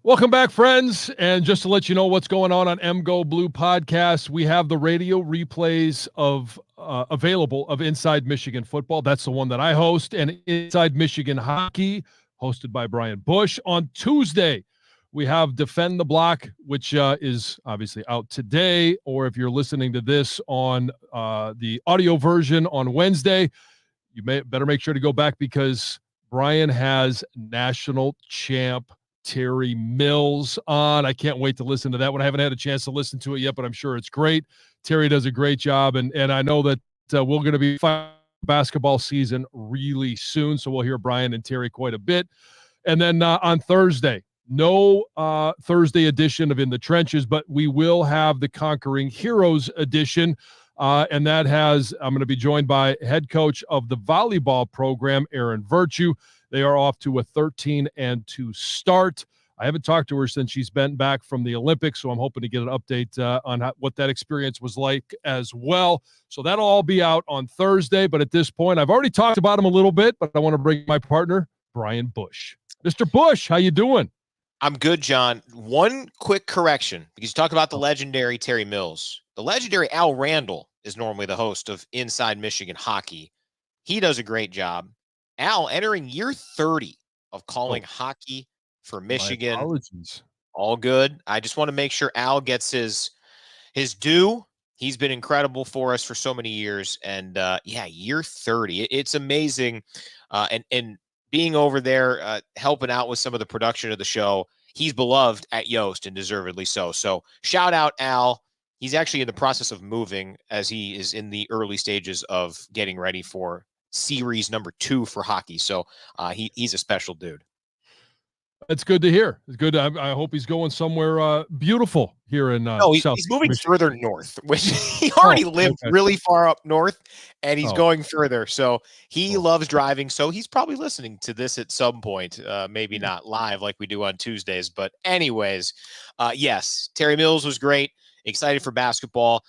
Welcome back, friends. And just to let you know what's going on MGoBlue Podcasts, we have the radio replays of available of Inside Michigan Football. That's the one that I host, and Inside Michigan Hockey, hosted by Brian Bush. On Tuesday, we have Defend the Block, which is obviously out today, or if you're listening to this on the audio version on Wednesday, you better make sure to go back because Brian has national champ Terry Mills on. I can't wait to listen to that one. I haven't had a chance to listen to it yet, but I'm sure it's great. Terry does a great job, and I know that we're going to be fighting basketball season really soon, so we'll hear Brian and Terry quite a bit. And then on Thursday, no Thursday edition of In the Trenches, but we will have the Conquering Heroes edition, and that has, I'm going to be joined by head coach of the volleyball program, Aaron Virtue. They are off to a 13-2 start. I haven't talked to her since she's been back from the Olympics, so I'm hoping to get an update on what that experience was like as well. So that'll all be out on Thursday, but at this point, I've already talked about him a little bit, but I want to bring my partner, Brian Bush. Mr. Bush, how you doing? I'm good, John. One quick correction, because you talk about the legendary Terry Mills. The legendary Al Randall is normally the host of Inside Michigan Hockey. He does a great job. Al entering year 30 of calling hockey for Michigan. My apologies. All good. I just want to make sure Al gets his due. He's been incredible for us for so many years. And year 30. It's amazing. And being over there, helping out with some of the production of the show. He's beloved at Yoast, and deservedly so. So shout out Al. He's actually in the process of moving, as he is in the early stages of getting ready for series number 2 for hockey. So he's a special dude. It's good to hear. It's good. I hope he's going somewhere beautiful here in South he's moving Michigan. further north, which he already lived really far up north, and he's going further. So he loves driving. So he's probably listening to this at some point, maybe not live like we do on Tuesdays. But anyways, yes, Terry Mills was great. Excited for basketball.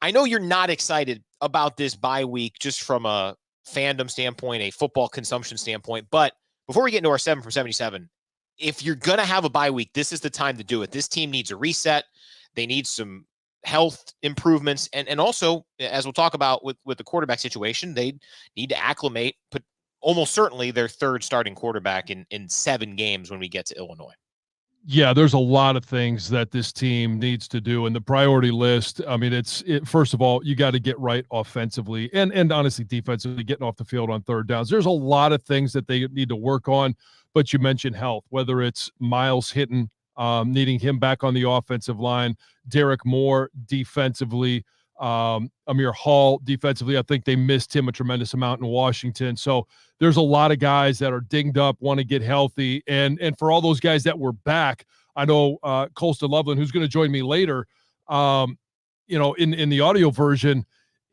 I know you're not excited about this bye week just from a fandom standpoint, a football consumption standpoint. But before we get into our 7 from 77, if you're going to have a bye week, this is the time to do it. This team needs a reset. They need some health improvements. And also, as we'll talk about with the quarterback situation, they need to acclimate, put almost certainly their third starting quarterback in 7 games when we get to Illinois. Yeah, there's a lot of things that this team needs to do, and the priority list, I mean, first of all, you got to get right offensively and honestly defensively, getting off the field on third downs. There's a lot of things that they need to work on, but you mentioned health, whether it's Miles Hinton, needing him back on the offensive line, Derek Moore defensively, Amir Hall defensively. I think they missed him a tremendous amount in Washington. So there's a lot of guys that are dinged up, want to get healthy. And for all those guys that were back, I know Colston Loveland, who's going to join me later, in the audio version,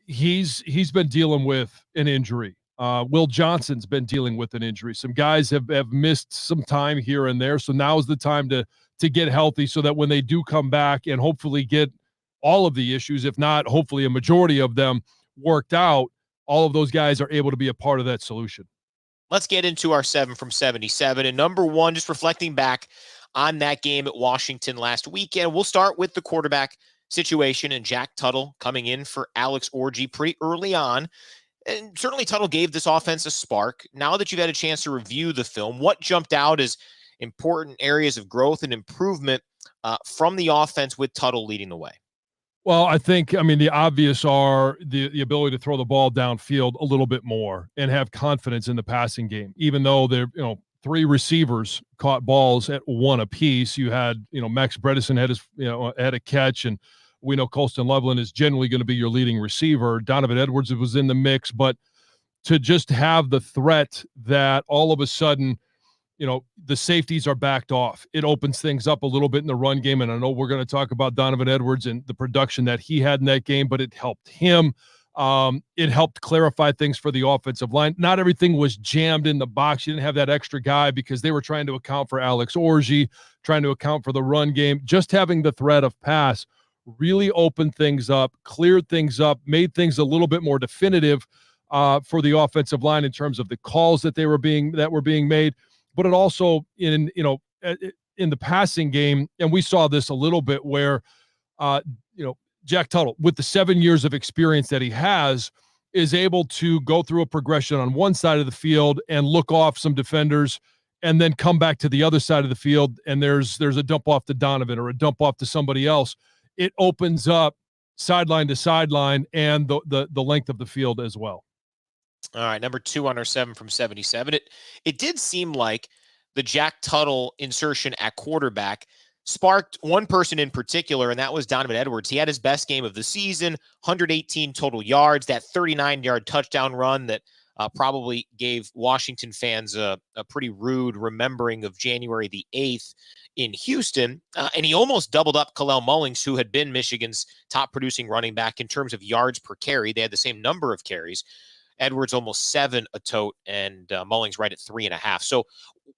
he's been dealing with an injury. Will Johnson's been dealing with an injury. Some guys have missed some time here and there. So now's the time to get healthy so that when they do come back and hopefully get all of the issues, if not hopefully a majority of them worked out, all of those guys are able to be a part of that solution. Let's get into our 7 from 77. And number 1, just reflecting back on that game at Washington last weekend, we'll start with the quarterback situation and Jack Tuttle coming in for Alex Orji pretty early on. And certainly Tuttle gave this offense a spark. Now that you've had a chance to review the film, what jumped out as important areas of growth and improvement from the offense with Tuttle leading the way? Well, I think, the obvious are the ability to throw the ball downfield a little bit more and have confidence in the passing game, even though they're, 3 receivers caught balls at 1 apiece. You had, Max Bredesen had a catch, and we know Colston Loveland is generally going to be your leading receiver. Donovan Edwards was in the mix, but to just have the threat that all of a sudden, the safeties are backed off. It opens things up a little bit in the run game. And I know we're going to talk about Donovan Edwards and the production that he had in that game, but it helped him. It helped clarify things for the offensive line. Not everything was jammed in the box. You didn't have that extra guy because they were trying to account for Alex Orji, trying to account for the run game. Just having the threat of pass really opened things up, cleared things up, made things a little bit more definitive for the offensive line in terms of the calls that were being made. But it also, in the passing game, and we saw this a little bit where, Jack Tuttle, with the 7 years of experience that he has, is able to go through a progression on one side of the field and look off some defenders and then come back to the other side of the field, and there's a dump off to Donovan or a dump off to somebody else. It opens up sideline to sideline and the length of the field as well. All right, number 2 on our 7 from 77. It did seem like the Jack Tuttle insertion at quarterback sparked one person in particular, and that was Donovan Edwards. He had his best game of the season, 118 total yards, that 39-yard touchdown run that probably gave Washington fans a pretty rude remembering of January the 8th in Houston. And he almost doubled up Kalel Mullings, who had been Michigan's top producing running back in terms of yards per carry. They had the same number of carries. Edwards almost 7 a tote, and Mullings right at 3.5. So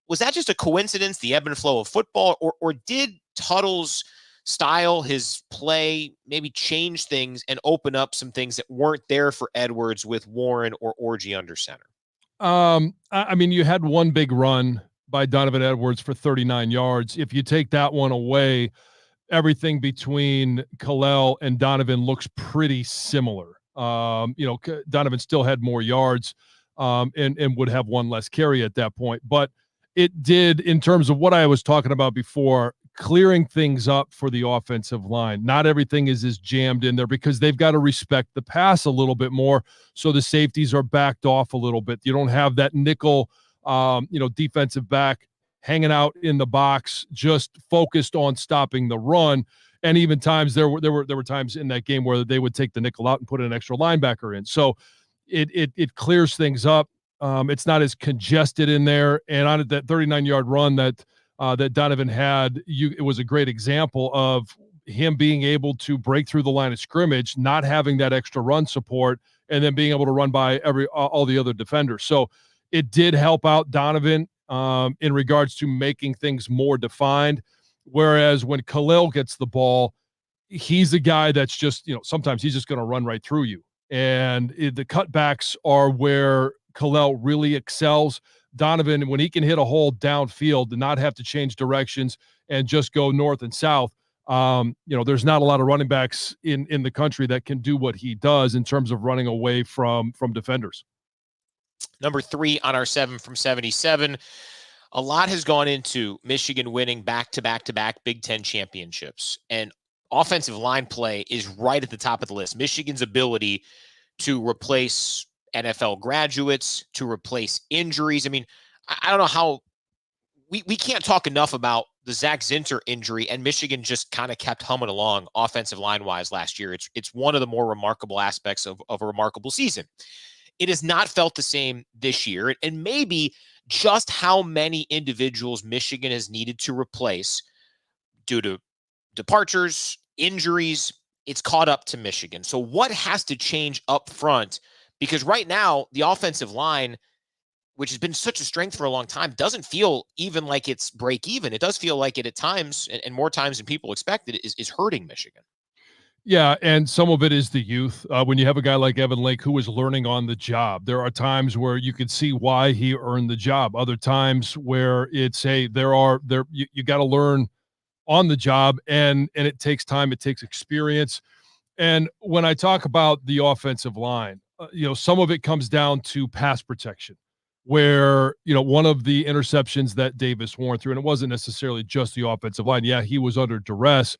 was that just a coincidence, the ebb and flow of football, or did Tuttle's style, his play, maybe change things and open up some things that weren't there for Edwards with Warren or Orji under center? I mean, you had one big run by Donovan Edwards for 39 yards. If you take that one away, everything between Kalel and Donovan looks pretty similar. Donovan still had more yards and would have one less carry at that point. But it did, in terms of what I was talking about before, clearing things up for the offensive line. Not everything is as jammed in there because they've got to respect the pass a little bit more. So the safeties are backed off a little bit. You don't have that nickel, defensive back hanging out in the box, just focused on stopping the run. And even times there were times in that game where they would take the nickel out and put an extra linebacker in. So it clears things up. It's not as congested in there. And on that 39-yard run that Donovan had, it was a great example of him being able to break through the line of scrimmage, not having that extra run support, and then being able to run by all the other defenders. So it did help out Donovan in regards to making things more defined. Whereas when Kalel gets the ball, he's a guy that's just, sometimes he's just going to run right through you. And the cutbacks are where Kalel really excels. Donovan, when he can hit a hole downfield and not have to change directions and just go north and south, there's not a lot of running backs in the country that can do what he does in terms of running away from defenders. Number 3 on our 7 from 77. A lot has gone into Michigan winning back-to-back Big Ten championships, and offensive line play is right at the top of the list. Michigan's ability to replace NFL graduates, to replace injuries. I mean, I don't know how we can't talk enough about the Zach Zinter injury, and Michigan just kind of kept humming along offensive line-wise last year. It's one of the more remarkable aspects of a remarkable season. It has not felt the same this year, and maybe just how many individuals Michigan has needed to replace due to departures, injuries, it's caught up to Michigan. So what has to change up front? Because right now, the offensive line, which has been such a strength for a long time, doesn't feel even like it's break even. It does feel like it at times, and more times than people expected, is hurting Michigan. Yeah, and some of it is the youth. When you have a guy like Evan Lake who is learning on the job, there are times where you can see why he earned the job. Other times where it's you got to learn on the job, and it takes time, it takes experience. And when I talk about the offensive line, some of it comes down to pass protection, where one of the interceptions that Davis wore through, and it wasn't necessarily just the offensive line. Yeah, he was under duress.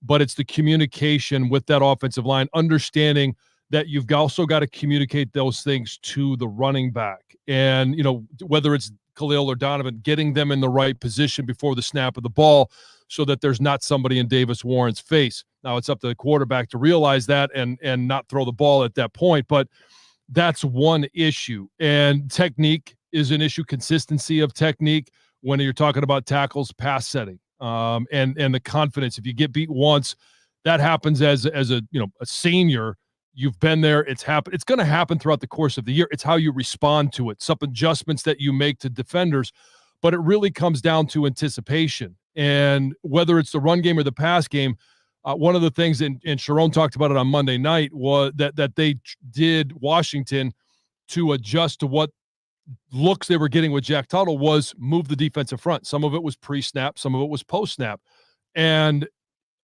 But it's the communication with that offensive line, understanding that you've also got to communicate those things to the running back. And, whether it's Kalel or Donovan, getting them in the right position before the snap of the ball so that there's not somebody in Davis Warren's face. Now it's up to the quarterback to realize that and not throw the ball at that point. But that's one issue. And technique is an issue, consistency of technique when you're talking about tackles, pass setting. And the confidence. If you get beat once, that happens as a senior. You've been there. It's happened. It's going to happen throughout the course of the year. It's how you respond to it. Some adjustments that you make to defenders, but it really comes down to anticipation. And whether it's the run game or the pass game, one of the things, and Sharon talked about it on Monday night, was that they did Washington to adjust to what looks they were getting with Jack Tuttle was move the defensive front. Some of it was pre-snap, some of it was post-snap. And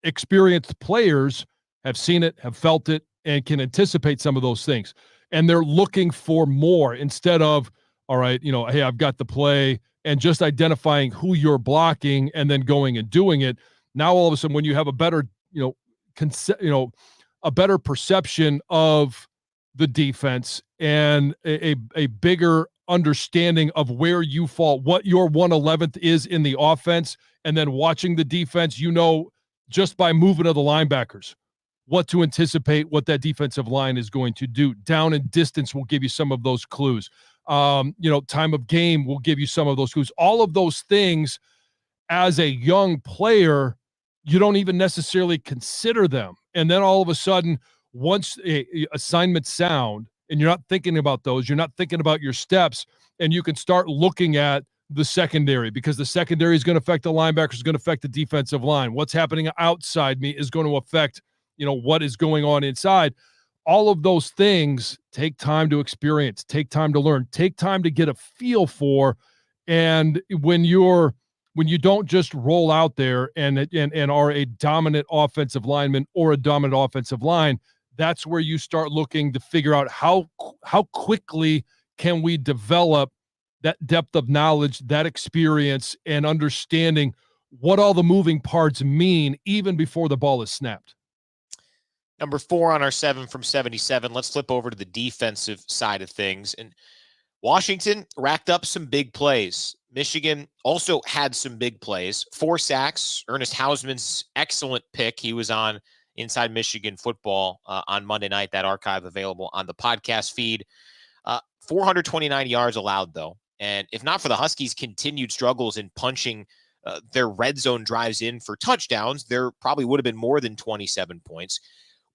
experienced players have seen it, have felt it, and can anticipate some of those things. And they're looking for more instead of, all right, hey, I've got the play, and just identifying who you're blocking and then going and doing it. Now, all of a sudden, when you have a better, a better perception of the defense and a bigger understanding of where you fall, what your 1/11th is in the offense, and then watching the defense, just by movement of the linebackers, what to anticipate, what that defensive line is going to do. Down and distance will give you some of those clues. Time of game will give you some of those clues. All of those things, as a young player, you don't even necessarily consider them. And then all of a sudden, once assignments sound, and you're not thinking about those, you're not thinking about your steps, and you can start looking at the secondary, because the secondary is going to affect the linebackers, is going to affect the defensive line. What's happening outside me is going to affect, what is going on inside. All of those things take time to experience, take time to learn, take time to get a feel for. And when you don't just roll out there and are a dominant offensive lineman or a dominant offensive line, that's where you start looking to figure out how quickly can we develop that depth of knowledge, that experience, and understanding what all the moving parts mean even before the ball is snapped. Number 4 on our 7 from 77. Let's flip over to the defensive side of things. And Washington racked up some big plays. Michigan also had some big plays. 4 sacks. Ernest Hausman's excellent pick. He was on Inside Michigan Football on Monday night. That archive available on the podcast feed. 429 yards allowed, though. And if not for the Huskies' continued struggles in punching their red zone drives in for touchdowns, there probably would have been more than 27 points.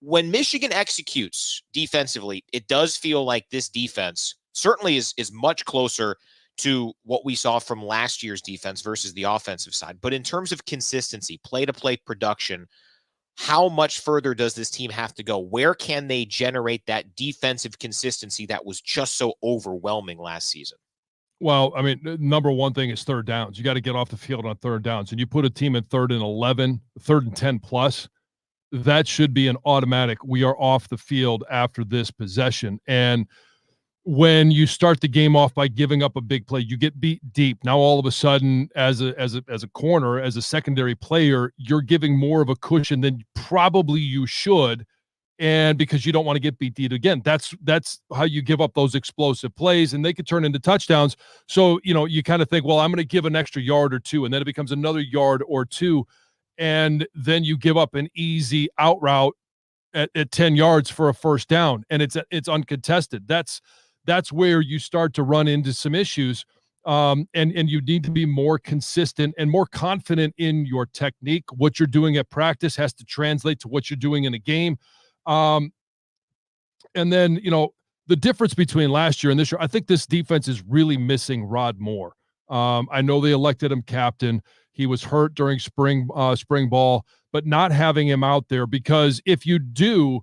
When Michigan executes defensively, it does feel like this defense certainly is much closer to what we saw from last year's defense versus the offensive side. But in terms of consistency, play-to-play production, how much further does this team have to go? Where can they generate that defensive consistency that was just so overwhelming last season? Well, I mean, number one thing is third downs. You got to get off the field on third downs. And you put a team in 3rd and 11, 3rd and 10 plus, that should be an automatic. We are off the field after this possession. And when you start the game off by giving up a big play, you get beat deep. Now, all of a sudden, as a corner, as a secondary player, you're giving more of a cushion than probably you should. And because you don't want to get beat deep again, that's how you give up those explosive plays, and they could turn into touchdowns. So, you kind of think, well, I'm going to give an extra yard or two, and then it becomes another yard or two. And then you give up an easy out route at 10 yards for a first down, and it's uncontested. That's where you start to run into some issues. And you need to be more consistent and more confident in your technique. What you're doing at practice has to translate to what you're doing in a game. And then, the difference between last year and this year, I think this defense is really missing Rod Moore. I know they elected him captain. He was hurt during spring ball, but not having him out there, because if you do,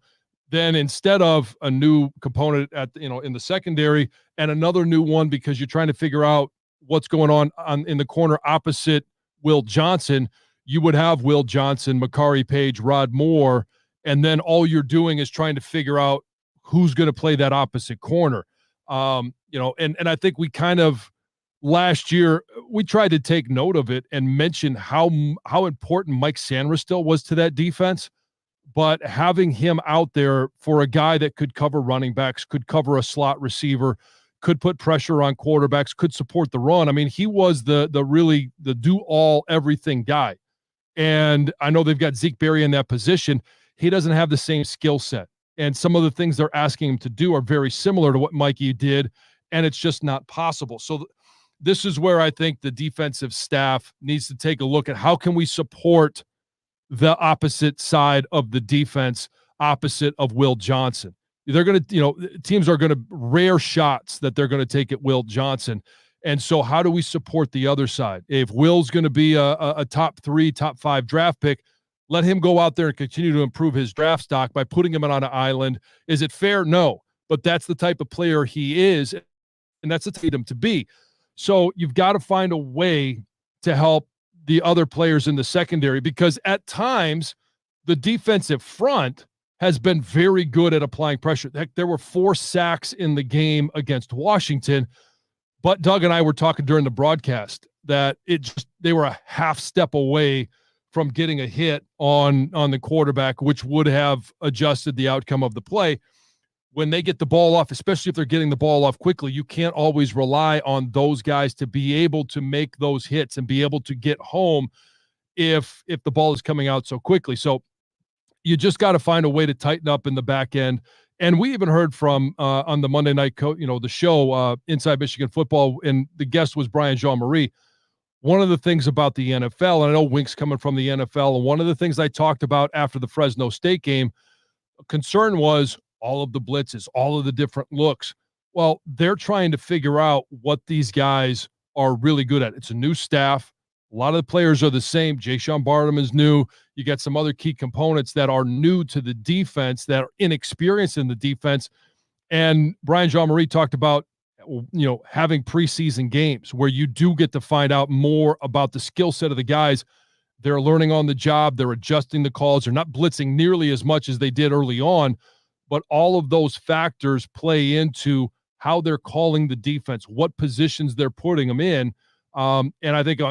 then instead of a new component in the secondary and another new one, because you're trying to figure out what's going on in the corner opposite Will Johnson, you would have Will Johnson, Makari Page, Rod Moore, and then all you're doing is trying to figure out who's going to play that opposite corner. And I think we kind of, last year, we tried to take note of it and mention how important Mike Sanderstil was to that defense. But having him out there for a guy that could cover running backs, could cover a slot receiver, could put pressure on quarterbacks, could support the run. I mean, he was the do-all everything guy. And I know they've got Zeke Berry in that position. He doesn't have the same skill set. And some of the things they're asking him to do are very similar to what Mikey did, and it's just not possible. So this is where I think the defensive staff needs to take a look at how can we support the opposite side of the defense, opposite of Will Johnson. They're going to, teams are going to rare shots that they're going to take at Will Johnson. And so how do we support the other side? If Will's going to be a top 3, top 5 draft pick, let him go out there and continue to improve his draft stock by putting him on an island. Is it fair? No, but that's the type of player he is. and that's a Tatum to be. So you've got to find a way to help the other players in the secondary, because at times the defensive front has been very good at applying pressure. Heck, there were 4 sacks in the game against Washington, but Doug and I were talking during the broadcast that they were a half step away from getting a hit on the quarterback, which would have adjusted the outcome of the play. When they get the ball off, especially if they're getting the ball off quickly, you can't always rely on those guys to be able to make those hits and be able to get home if the ball is coming out so quickly. So you just got to find a way to tighten up in the back end. And we even heard from on the Monday night, the show Inside Michigan Football, and the guest was Brian Jean-Marie. One of the things about the NFL, and I know Wink's coming from the NFL, and one of the things I talked about after the Fresno State game, concern was all of the blitzes, all of the different looks. Well, they're trying to figure out what these guys are really good at. It's a new staff. A lot of the players are the same. Jayshon Barnum is new. You got some other key components that are new to the defense, that are inexperienced in the defense. And Brian Jean-Marie talked about, having preseason games where you do get to find out more about the skill set of the guys. They're learning on the job. They're adjusting the calls. They're not blitzing nearly as much as they did early on, but all of those factors play into how they're calling the defense, what positions they're putting them in. And I think,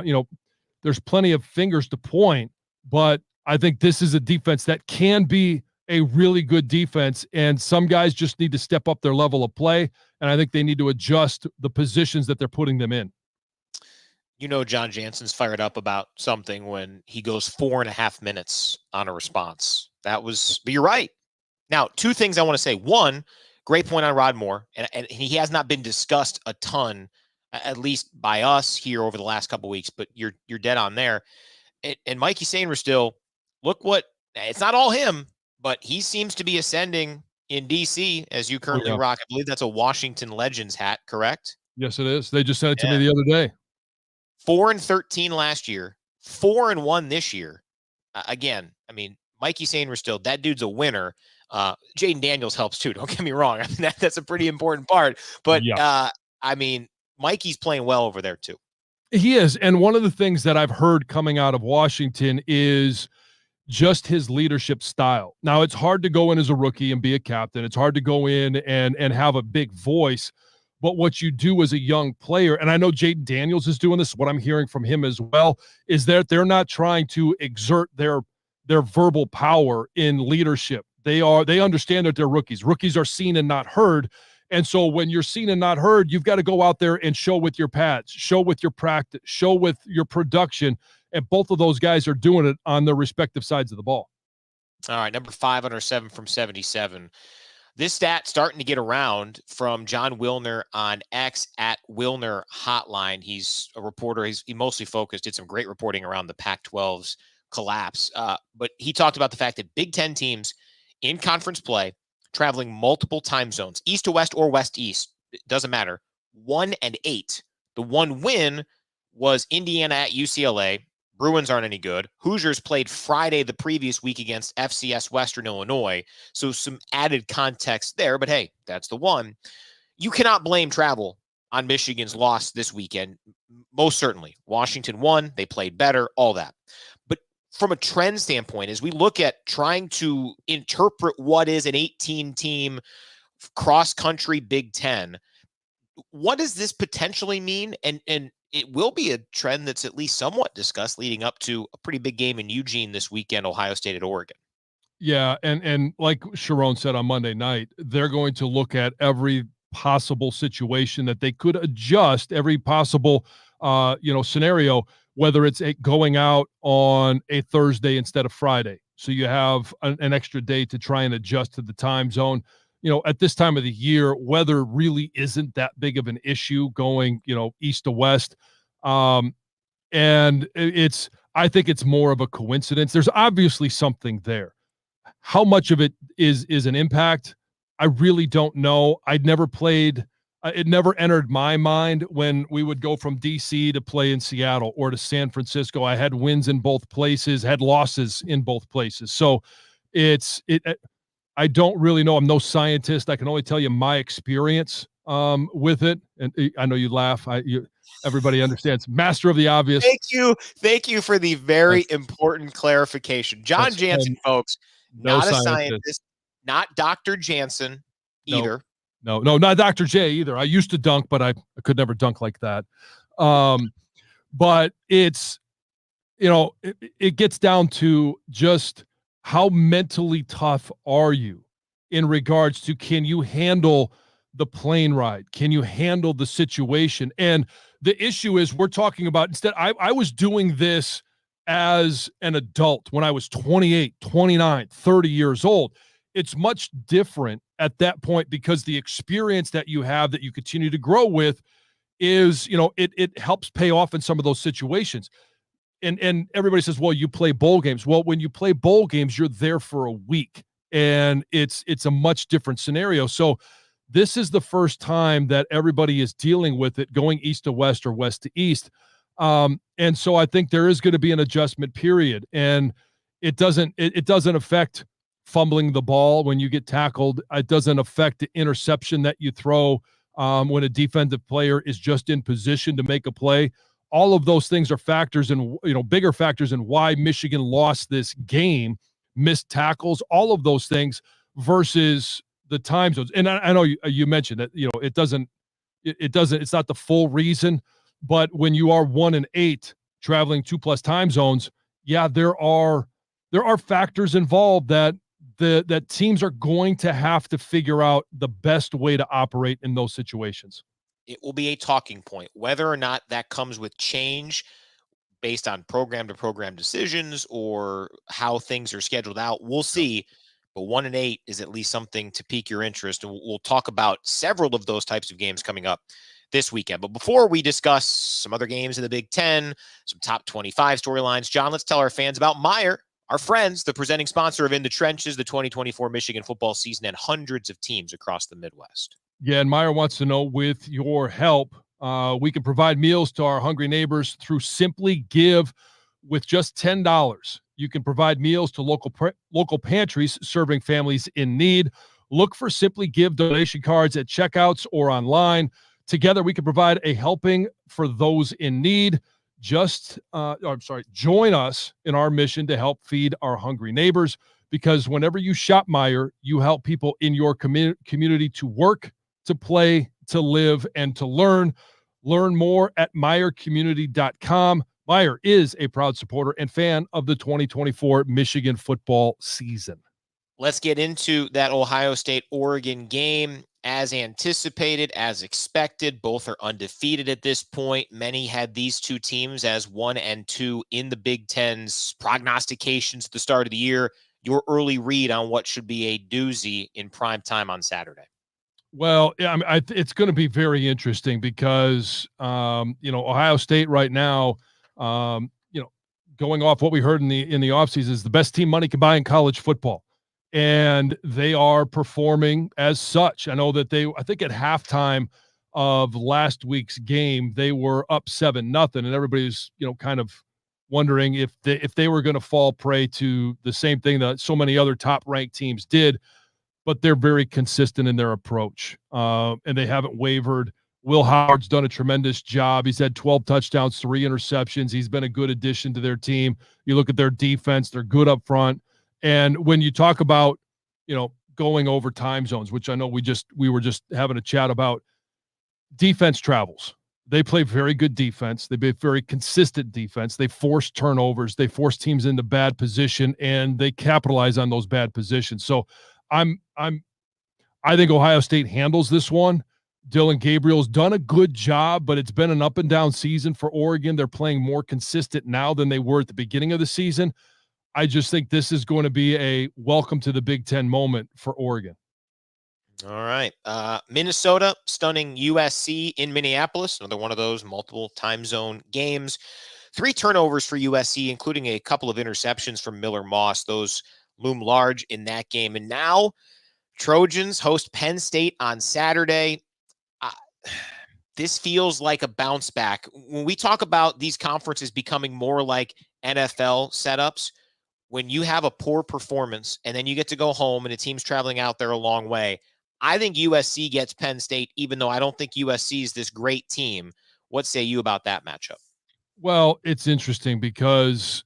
there's plenty of fingers to point, but I think this is a defense that can be a really good defense, and some guys just need to step up their level of play, and I think they need to adjust the positions that they're putting them in. Jon Jansen's fired up about something when he goes 4.5 minutes on a response. But you're right. Now, 2 things I want to say. One, great point on Rod Moore, and he has not been discussed a ton, at least by us here over the last couple of weeks, but you're dead on there. And Mikey Sainristil, it's not all him, but he seems to be ascending in DC as you currently rock. I believe that's a Washington Legends hat, correct? Yes, it is. They just sent it to me the other day. 4-13 last year, 4-1 this year. Again, I mean, Mikey Sainristil, that dude's a winner. Jaden Daniels helps too. Don't get me wrong. I mean, that's a pretty important part. But Mikey's playing well over there too. He is. And one of the things that I've heard coming out of Washington is just his leadership style. Now, it's hard to go in as a rookie and be a captain. It's hard to go in and have a big voice. But what you do as a young player, and I know Jaden Daniels is doing this, what I'm hearing from him as well, is that they're not trying to exert their verbal power in leadership. They understand that they're rookies. Rookies are seen and not heard. And so when you're seen and not heard, you've got to go out there and show with your pads, show with your practice, show with your production. And both of those guys are doing it on their respective sides of the ball. All right, number 507 from 77. This stat starting to get around from John Wilner on X at Wilner Hotline. He's a reporter. He mostly did some great reporting around the Pac-12's collapse. But he talked about the fact that Big Ten teams in conference play, traveling multiple time zones, east to west or west east, it doesn't matter, 1-8. The one win was Indiana at UCLA. Bruins aren't any good. Hoosiers played Friday the previous week against FCS Western Illinois. So some added context there, but hey, that's the one. You cannot blame travel on Michigan's loss this weekend. Most certainly. Washington won. They played better, all that. But from a trend standpoint, as we look at trying to interpret what is an 18-team cross-country Big Ten, what does this potentially mean? And it will be a trend that's at least somewhat discussed leading up to a pretty big game in Eugene this weekend, Ohio State at Oregon. Yeah, and like Sharon said on Monday night, they're going to look at every possible situation that they could adjust, every possible scenario, whether it's going out on a Thursday instead of Friday. So you have an extra day to try and adjust to the time zone. At this time of the year, weather really isn't that big of an issue going, east to west. And I think it's more of a coincidence. There's obviously something there. How much of it is an impact? I really don't know. I'd never played. It never entered my mind when we would go from DC to play in Seattle or to San Francisco. I had wins in both places, had losses in both places. So I don't really know. I'm no scientist. I can only tell you my experience. with it. And I know you laugh. Everybody understands. Master of the obvious. Thank you for the very important clarification. Jon Jansen, folks, not a scientist, not Dr. Jansen either. No, not Dr. J either. I used to dunk, but I could never dunk like that. But it's, it gets down to just how mentally tough are you in regards to, can you handle the plane ride? Can you handle the situation? And the issue is, we're talking about, instead, I was doing this as an adult when I was 28, 29, 30 years old. It's much different at that point, because the experience that you have, that you continue to grow with, is, it helps pay off in some of those situations. And everybody says, well, you play bowl games. Well, when you play bowl games, you're there for a week, and it's a much different scenario. So this is the first time that everybody is dealing with it, going east to west or west to east. And so I think there is going to be an adjustment period, and it doesn't affect fumbling the ball when you get tackled. It doesn't affect the interception that you throw when a defensive player is just in position to make a play. All of those things are factors, and bigger factors in why Michigan lost this game. Missed tackles, all of those things, versus the time zones. And I know you mentioned that it's not the full reason, but when you are 1 and 8 traveling 2+ time zones, yeah, there are factors involved that that teams are going to have to figure out the best way to operate in those situations. It will be a talking point. Whether or not that comes with change based on program to program decisions or how things are scheduled out, we'll see. But 1 and 8 is at least something to pique your interest. And we'll talk about several of those types of games coming up this weekend. But before we discuss some other games in the Big Ten, some top 25 storylines, Jon, let's tell our fans about Meijer, our friends, the presenting sponsor of In the Trenches, the 2024 Michigan football season, and hundreds of teams across the Midwest. Yeah, and Meijer wants to know, with your help, we can provide meals to our hungry neighbors through Simply Give. With just $10, you can provide meals to local pantries serving families in need. Look for Simply Give donation cards at checkouts or online. Together, we can provide a helping for those in need. Join us in our mission to help feed our hungry neighbors, because whenever you shop Meijer, you help people in your community to work, to play, to live, and to learn. Learn more at MeijerCommunity.com. Meijer is a proud supporter and fan of the 2024 Michigan football season. Let's get into that Ohio State-Oregon game. As anticipated, as expected, both are undefeated at this point. Many had these two teams as 1 and 2 in the Big Ten's prognostications at the start of the year. Your early read on what should be a doozy in prime time on Saturday? Well, yeah, it's going to be very interesting because, Ohio State right now, going off what we heard in the offseason, is the best team money can buy in college football. And they are performing as such. I know that I think at halftime of last week's game, they were up 7-0, and everybody's, kind of wondering if they were going to fall prey to the same thing that so many other top-ranked teams did. But they're very consistent in their approach, and they haven't wavered. Will Howard's done a tremendous job. He's had 12 touchdowns, 3 interceptions. He's been a good addition to their team. You look at their defense, they're good up front. And when you talk about, going over time zones, which I know we were just having a chat about, defense travels. They play very good defense. They play very consistent defense. They force turnovers. They force teams into bad position, and they capitalize on those bad positions. So I think Ohio State handles this one. Dylan Gabriel's done a good job, but it's been an up and down season for Oregon. They're playing more consistent now than they were at the beginning of the season. I just think this is going to be a welcome to the Big Ten moment for Oregon. All right. Minnesota stunning USC in Minneapolis. Another one of those multiple time zone games. 3 turnovers for USC, including a couple of interceptions from Miller Moss. Those loom large in that game. And now Trojans host Penn State on Saturday. This feels like a bounce back. When we talk about these conferences becoming more like NFL setups, when you have a poor performance and then you get to go home and a team's traveling out there a long way, I think USC gets Penn State, even though I don't think USC is this great team. What say you about that matchup? Well, it's interesting because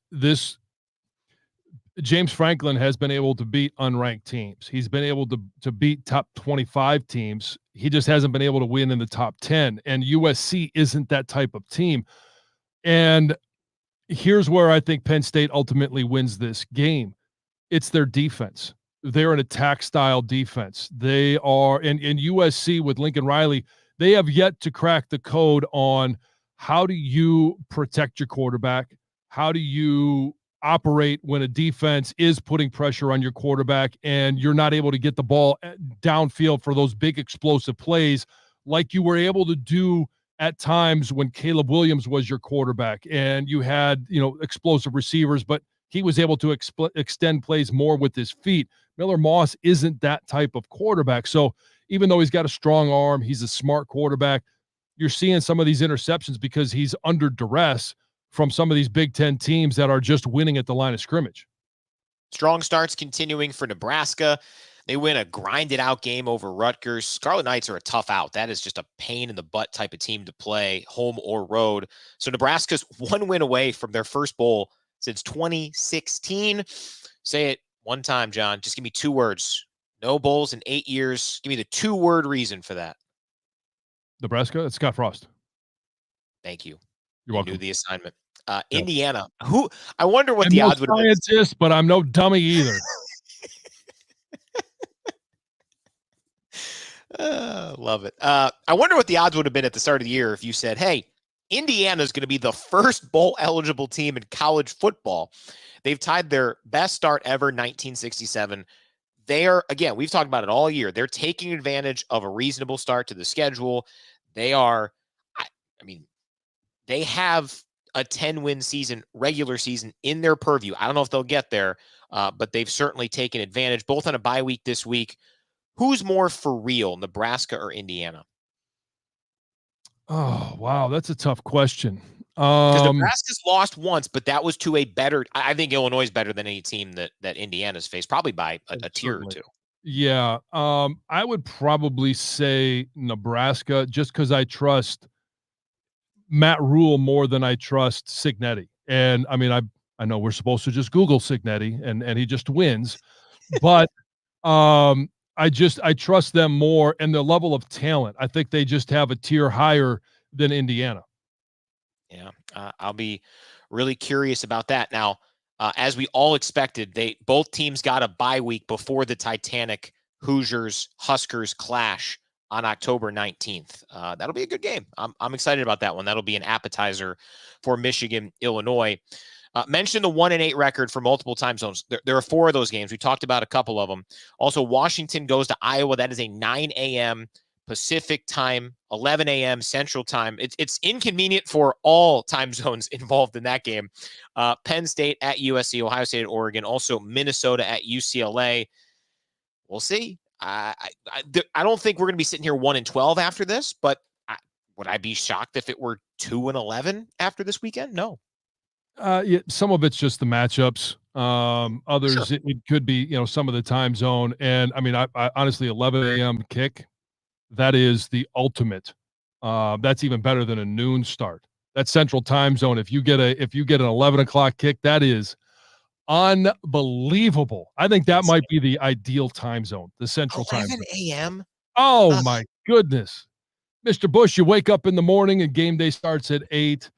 James Franklin has been able to beat unranked teams. He's been able to beat top 25 teams. He just hasn't been able to win in the top 10. And USC isn't that type of team. And here's where I think Penn State ultimately wins this game. It's their defense. They're an attack style defense. They are in USC with Lincoln Riley. They have yet to crack the code on how do you protect your quarterback? How do you operate when a defense is putting pressure on your quarterback and you're not able to get the ball downfield for those big explosive plays like you were able to do at times when Caleb Williams was your quarterback and you had, explosive receivers, but he was able to extend plays more with his feet. Miller Moss isn't that type of quarterback. So even though he's got a strong arm, he's a smart quarterback, you're seeing some of these interceptions because he's under duress from some of these Big Ten teams that are just winning at the line of scrimmage. Strong starts continuing for Nebraska. They win a grinded out game over Rutgers. Scarlet Knights are a tough out. That is just a pain in the butt type of team to play, home or road. So Nebraska's one win away from their first bowl since 2016. Say it one time, John. Just give me 2 words. No bowls in 8 years. Give me the 2-word reason for that. Nebraska, it's Scott Frost. Thank you. You're welcome. You knew the assignment. Indiana. Who? I wonder what the odds would have been. Scientist, but I'm no dummy either. Love it. I wonder what the odds would have been at the start of the year if you said, hey, Indiana is going to be the first bowl-eligible team in college football. They've tied their best start ever, 1967. They are, again, we've talked about it all year. They're taking advantage of a reasonable start to the schedule. They are, they have a 10-win season, regular season in their purview. I don't know if they'll get there, but they've certainly taken advantage, both on a bye week this week. Who's more for real, Nebraska or Indiana? Oh, wow. That's a tough question. Because Nebraska's lost once, but that was to a better, I think Illinois is better than any team that Indiana's faced, probably by a tier or two. Yeah. I would probably say Nebraska just because I trust Matt Rule more than I trust Cignetti. And I know we're supposed to just Google Cignetti and he just wins, but I trust them more and the level of talent. I think they just have a tier higher than Indiana. Yeah, I'll be really curious about that. Now, as we all expected, both teams got a bye week before the Titanic Hoosiers-Huskers clash on October 19th. That'll be a good game. I'm excited about that one. That'll be an appetizer for Michigan, Illinois. Mentioned the 1-8 record for multiple time zones. There are 4 of those games. We talked about a couple of them. Also, Washington goes to Iowa. That is a 9 a.m. Pacific time, 11 a.m. Central time. It's inconvenient for all time zones involved in that game. Penn State at USC, Ohio State at Oregon, also Minnesota at UCLA. We'll see. I don't think we're going to be sitting here 1-12 after this, but would I be shocked if it were 2-11 after this weekend? No. Yeah, some of it's just the matchups. Others, sure. It could be, some of the time zone. And I honestly, 11 a.m. kick, that is the ultimate. That's even better than a noon start. That central time zone. If you get an 11 o'clock kick, that is unbelievable. I think that might be the ideal time zone, the central time zone. 11 a.m. Oh my goodness. Mr. Bush, you wake up in the morning and game day starts at 8.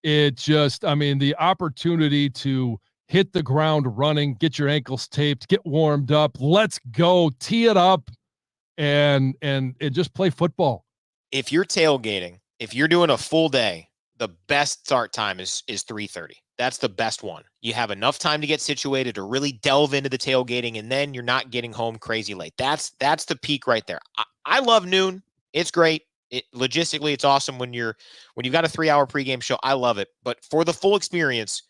It just, the opportunity to hit the ground running, get your ankles taped, get warmed up, let's go, tee it up, and just play football. If you're tailgating, if you're doing a full day, the best start time is 3:30. That's the best one. You have enough time to get situated to really delve into the tailgating, and then you're not getting home crazy late. That's the peak right there. I love noon. It's great. Logistically, it's awesome when you've got a 3-hour pregame show. I love it. But for the full experience,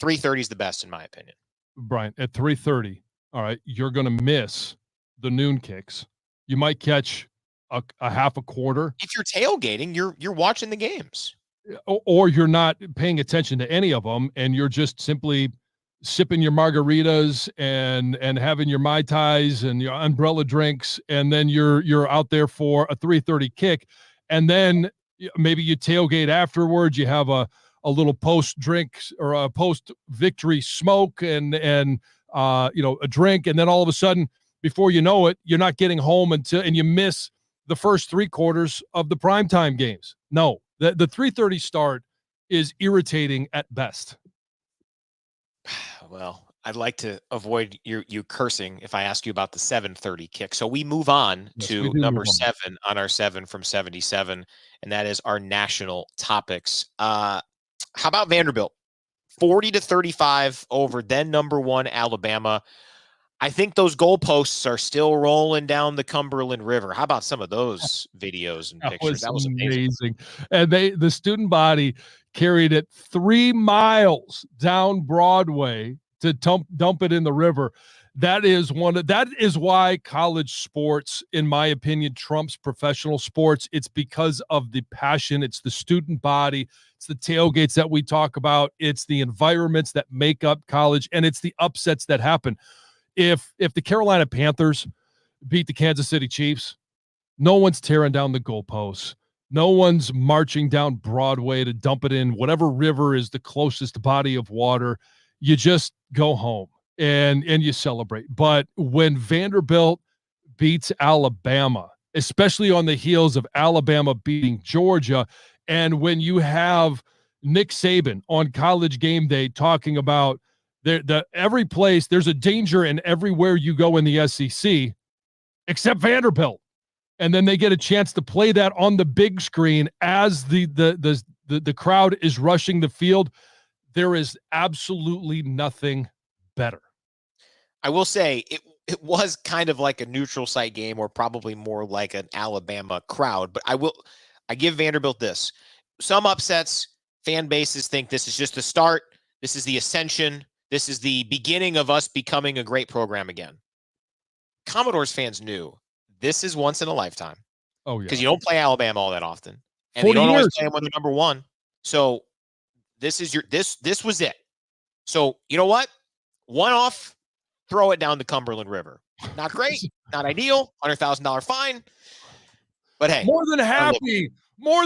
3:30 is the best, in my opinion. Brian, at 3:30, all right, you're going to miss the noon kicks. You might catch a half a quarter. If you're tailgating, you're watching the games. Or you're not paying attention to any of them, and you're just simply sipping your margaritas and having your Mai Tais and your umbrella drinks, and then you're out there for a 3:30 kick, and then maybe you tailgate afterwards. You have a little post drink or a post victory smoke and a drink, and then all of a sudden, before you know it, you're not getting home and you miss the first 3/4 of the primetime games. No, the 3:30 start is irritating at best. Well, I'd like to avoid you cursing if I ask you about the 7:30 kick. So we move on to number 7 on our 7 from 77, and that is our national topics. How about Vanderbilt? 40-35 over then number 1 Alabama. I think those goalposts are still rolling down the Cumberland River. How about some of those videos and pictures? That was amazing. And the student body carried it 3 miles down Broadway to dump it in the river. That is why college sports, in my opinion, trumps professional sports. It's because of the passion. It's the student body. It's the tailgates that we talk about. It's the environments that make up college, and it's the upsets that happen. If the Carolina Panthers beat the Kansas City Chiefs, no one's tearing down the goalposts. No one's marching down Broadway to dump it in whatever river is the closest body of water. You just go home and you celebrate. But when Vanderbilt beats Alabama, especially on the heels of Alabama beating Georgia, and when you have Nick Saban on College Game Day talking about every place, there's a danger in everywhere you go in the SEC, except Vanderbilt. And then they get a chance to play that on the big screen as the crowd is rushing the field. There is absolutely nothing better. I will say it was kind of like a neutral site game, or probably more like an Alabama crowd. But I give Vanderbilt this. Some upsets, fan bases think this is just the start. This is the ascension. This is the beginning of us becoming a great program again. Commodores fans knew this is once in a lifetime. Oh, yeah. Because you don't play Alabama all that often. And you don't always play them when they're number 1. So this was it. So you know what? One off, throw it down the Cumberland River. Not great, not ideal, $100,000 fine. But hey. More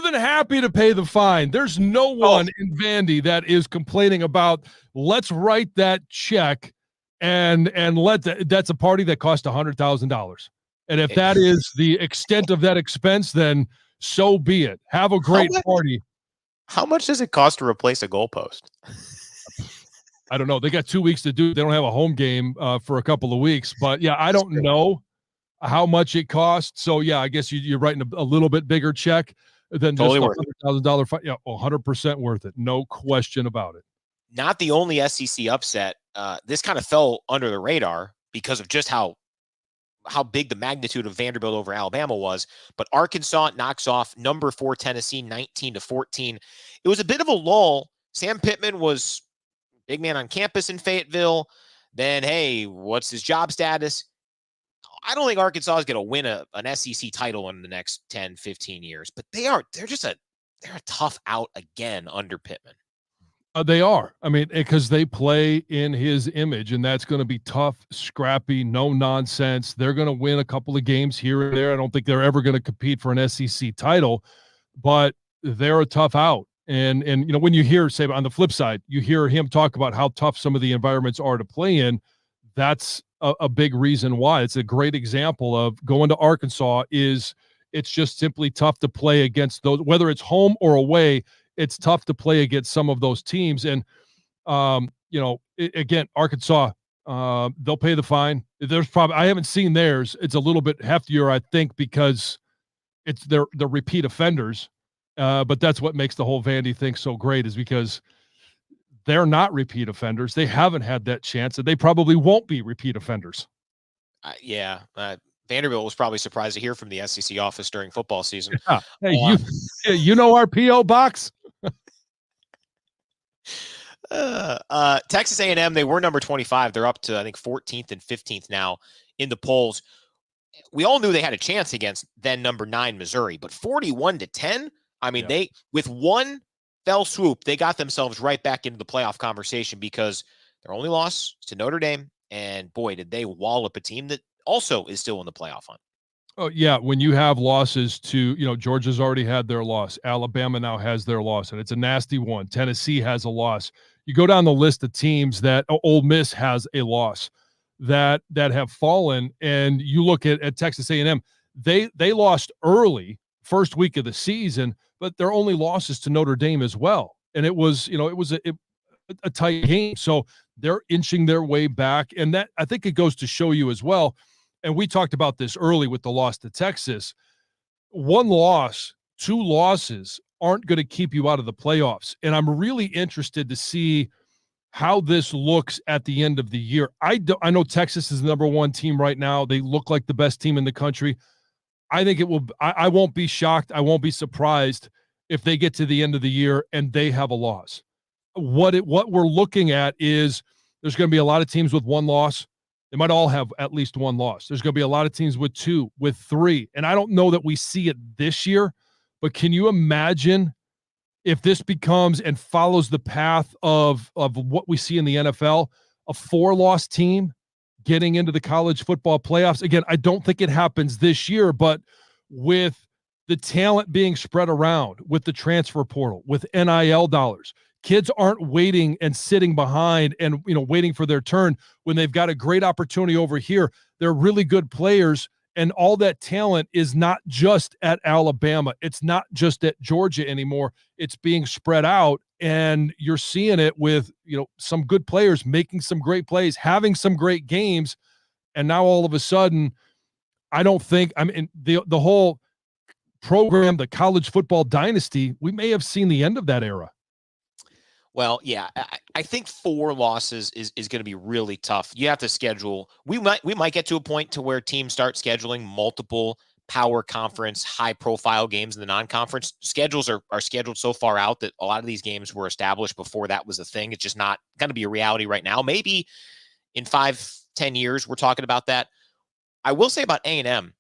than happy to pay the fine. There's no one in Vandy that is complaining about, let's write that check and that's a party that cost $100,000. And if that is the extent of that expense, then so be it. Have a great party. How much does it cost to replace a goalpost? I don't know. They got 2 weeks to do it. They don't have a home game for a couple of weeks. But, yeah, I don't know how much it costs. So, yeah, I guess you're writing a little bit bigger check than totally just $100,000 fine. Yeah, 100% worth it. No question about it. Not the only SEC upset. This kind of fell under the radar because of just how big the magnitude of Vanderbilt over Alabama was. But Arkansas knocks off number 4 Tennessee 19-14. It was a bit of a lull. Sam Pittman was big man on campus in Fayetteville. Then, hey, what's his job status? I don't think Arkansas is going to win an SEC title in the next 10, 15 years, but they're a tough out again under Pittman. They are. I mean, because they play in his image, and that's going to be tough, scrappy, no nonsense. They're going to win a couple of games here and there. I don't think they're ever going to compete for an SEC title, but they're a tough out. And when you hear, say, on the flip side, you hear him talk about how tough some of the environments are to play in. That's a big reason why. It's a great example of going to Arkansas it's just simply tough to play against those, whether it's home or away. It's tough to play against some of those teams. And, again, Arkansas, they'll pay the fine. I haven't seen theirs. It's a little bit heftier, I think, because it's the repeat offenders. But that's what makes the whole Vandy thing so great, is because they're not repeat offenders. They haven't had that chance, and they probably won't be repeat offenders. Vanderbilt was probably surprised to hear from the SEC office during football season. Yeah. Hey, you know our P.O. box? Texas A&M, they were number 25. They're up to, I think, 14th and 15th now in the polls. We all knew they had a chance against then number 9 Missouri, but 41-10. I mean, they, with one fell swoop, they got themselves right back into the playoff conversation, because Their only loss to Notre Dame, and boy, did they wallop a team that also is still in the playoff hunt. Oh, yeah, when you have losses to, Georgia's already had their loss. Alabama now has their loss, and it's a nasty one. Tennessee has a loss. You go down the list of teams that Ole Miss has a loss that have fallen, and you look at Texas A&M. They lost early, first week of the season, but their only losses to Notre Dame as well. And it was a tight game. So they're inching their way back, and that I think it goes to show you as well. And we talked about this early with the loss to Texas. One loss, two losses aren't going to keep you out of the playoffs. And I'm really interested to see how this looks at the end of the year. I know Texas is the number one team right now. They look like the best team in the country. I think it will. I won't be shocked. I won't be surprised if they get to the end of the year and they have a loss. What we're looking at is there's going to be a lot of teams with one loss. They might all have at least one loss. There's going to be a lot of teams with two, with three. And I don't know that we see it this year, but can you imagine if this becomes and follows the path of what we see in the NFL, a 4-loss team getting into the college football playoffs? Again, I don't think it happens this year, but with the talent being spread around, with the transfer portal, with NIL dollars, kids aren't waiting and sitting behind and waiting for their turn when they've got a great opportunity over here. They're really good players, and all that talent is not just at Alabama. It's not just at Georgia anymore. It's being spread out, and you're seeing it with some good players making some great plays, having some great games, and now all of a sudden, I don't think the whole program, the college football dynasty, we may have seen the end of that era. Well, yeah, I think 4 losses is going to be really tough. You have to schedule. We might get to a point to where teams start scheduling multiple power conference, high profile games in the non-conference. Schedules are scheduled so far out that a lot of these games were established before that was a thing. It's just not going to be a reality right now. Maybe in 5-10 years, we're talking about that. I will say about A&M,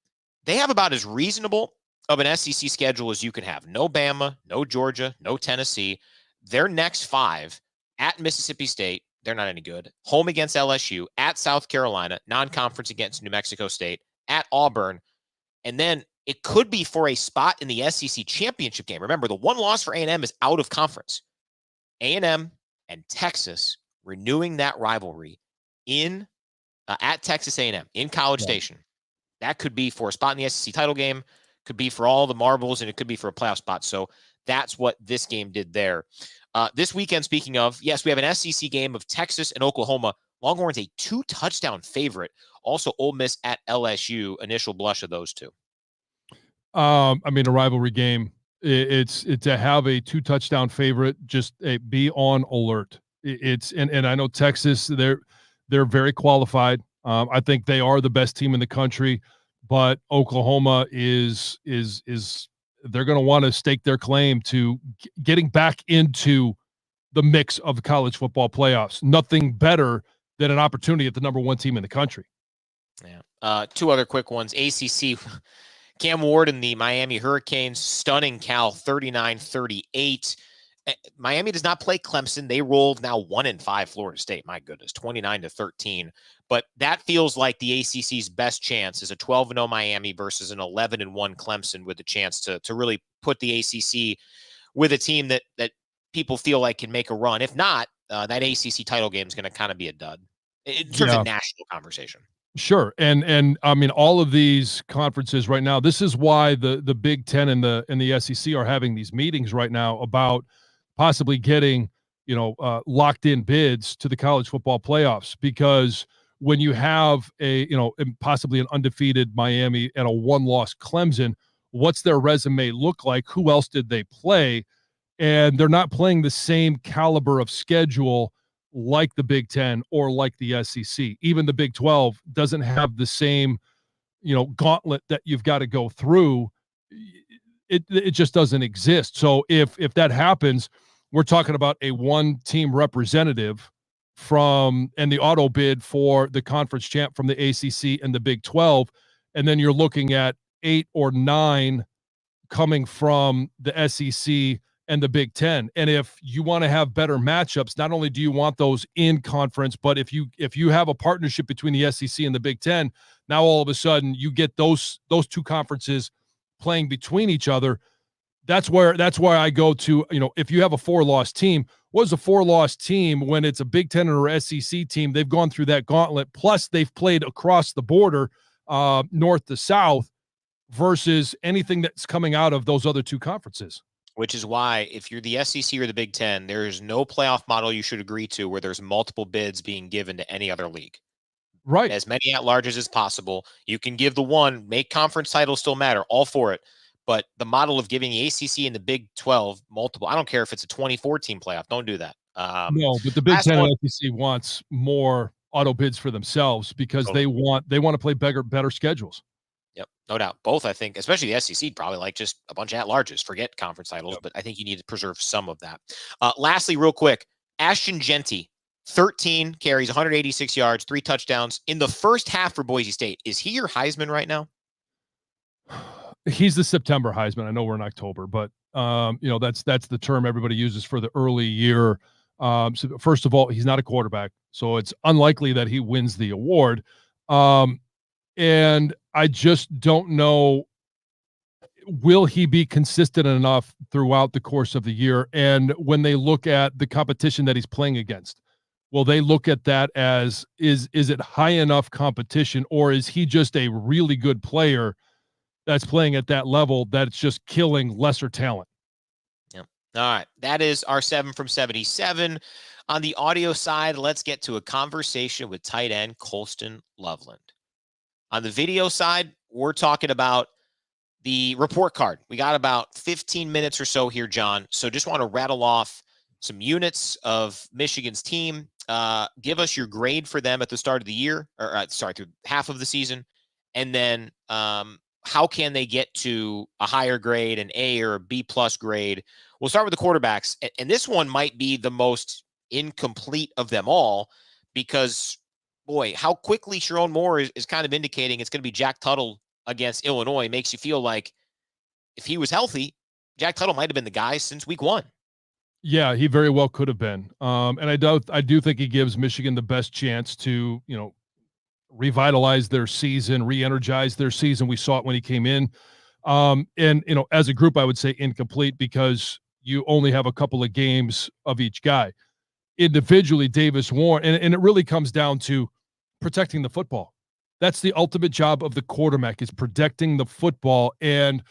they have about as reasonable of an SEC schedule as you can have. No Bama, no Georgia, no Tennessee. Their next 5 at Mississippi State, they're not any good. Home against LSU, at South Carolina, non-conference against New Mexico State, at Auburn. And then it could be for a spot in the SEC championship game. Remember, the one loss for A&M is out of conference. A&M and Texas renewing that rivalry in at Texas A&M in College Station. That could be for a spot in the SEC title game, could be for all the marbles, and it could be for a playoff spot. So that's what this game did there. This weekend, speaking of, yes, we have an SEC game of Texas and Oklahoma. Longhorns a 2-touchdown favorite. Also, Ole Miss at LSU. Initial blush of those two. A rivalry game. It's to have a 2-touchdown favorite. Just be on alert. And I know Texas. They're very qualified. I think they are the best team in the country. But Oklahoma is they're going to want to stake their claim to getting back into the mix of the college football playoffs. Nothing better than an opportunity at the number one team in the country. Yeah. 2 other quick ones. ACC, Cam Ward and the Miami Hurricanes stunning Cal 39-38. Miami does not play Clemson. They rolled now 1-5 Florida State. My goodness, 29-13. But that feels like the ACC's best chance is a 12-0 Miami versus an 11-1 Clemson, with a chance to really put the ACC with a team that people feel like can make a run. If not, that ACC title game is going to kind of be a dud in terms of national conversation. Sure. And all of these conferences right now, this is why the Big Ten and the SEC are having these meetings right now about possibly getting, locked in bids to the college football playoffs, because when you have possibly an undefeated Miami and a 1-loss Clemson, what's their resume look like? Who else did they play? And they're not playing the same caliber of schedule like the Big Ten or like the SEC. Even the Big 12 doesn't have the same, gauntlet that you've got to go through. It just doesn't exist. So if that happens, we're talking about a 1-team representative and the auto bid for the conference champ from the ACC and the Big 12. And then you're looking at 8 or 9 coming from the SEC and the Big Ten. And if you want to have better matchups, not only do you want those in conference, but if you have a partnership between the SEC and the Big Ten, now all of a sudden you get those two conferences playing between each other. That's where I go to, if you have a 4-loss team, what is a 4-loss team when it's a Big Ten or SEC team? They've gone through that gauntlet, plus they've played across the border, north to south, versus anything that's coming out of those other two conferences. Which is why if you're the SEC or the Big Ten, there is no playoff model you should agree to where there's multiple bids being given to any other league. Right. As many at-larges as possible. You can give the one, make conference titles still matter, all for it. But the model of giving the ACC and the Big 12 multiple, I don't care if it's a 24-team playoff. Don't do that. No, but the Big Ten and SEC wants more auto bids for themselves because they want to play better schedules. Yep, no doubt. Both, I think, especially the SEC, probably like just a bunch of at-larges. Forget conference titles, but I think you need to preserve some of that. Lastly, real quick, Ashton Jeanty, 13 carries, 186 yards, 3 touchdowns in the first half for Boise State. Is he your Heisman right now? He's the September Heisman. I know we're in October, but that's the term everybody uses for the early year. So first of all, he's not a quarterback, so it's unlikely that he wins the award. And I just don't know, will he be consistent enough throughout the course of the year? And when they look at the competition that he's playing against, will they look at that as, is it high enough competition, or is he just a really good player that's playing at that level that's just killing lesser talent? Yep. All right. That is our 7 from 77. On the audio side, let's get to a conversation with tight end Colston Loveland. On the video side, we're talking about the report card. We got about 15 minutes or so here, John. So just want to rattle off some units of Michigan's team. Give us your grade for them at the start of the year, or through half of the season. And then how can they get to a higher grade, an A or a B plus grade? We'll start with the quarterbacks. And this one might be the most incomplete of them all because, boy, how quickly Sharon Moore is kind of indicating it's going to be Jack Tuttle against Illinois makes you feel like if he was healthy, Jack Tuttle might have been the guy since week 1. Yeah, he very well could have been. And I do think he gives Michigan the best chance to, revitalize their season, re-energize their season. We saw it when he came in. And, as a group, I would say incomplete because you only have a couple of games of each guy. Individually, Davis Warren, and it really comes down to protecting the football. That's the ultimate job of the quarterback, is protecting the football. And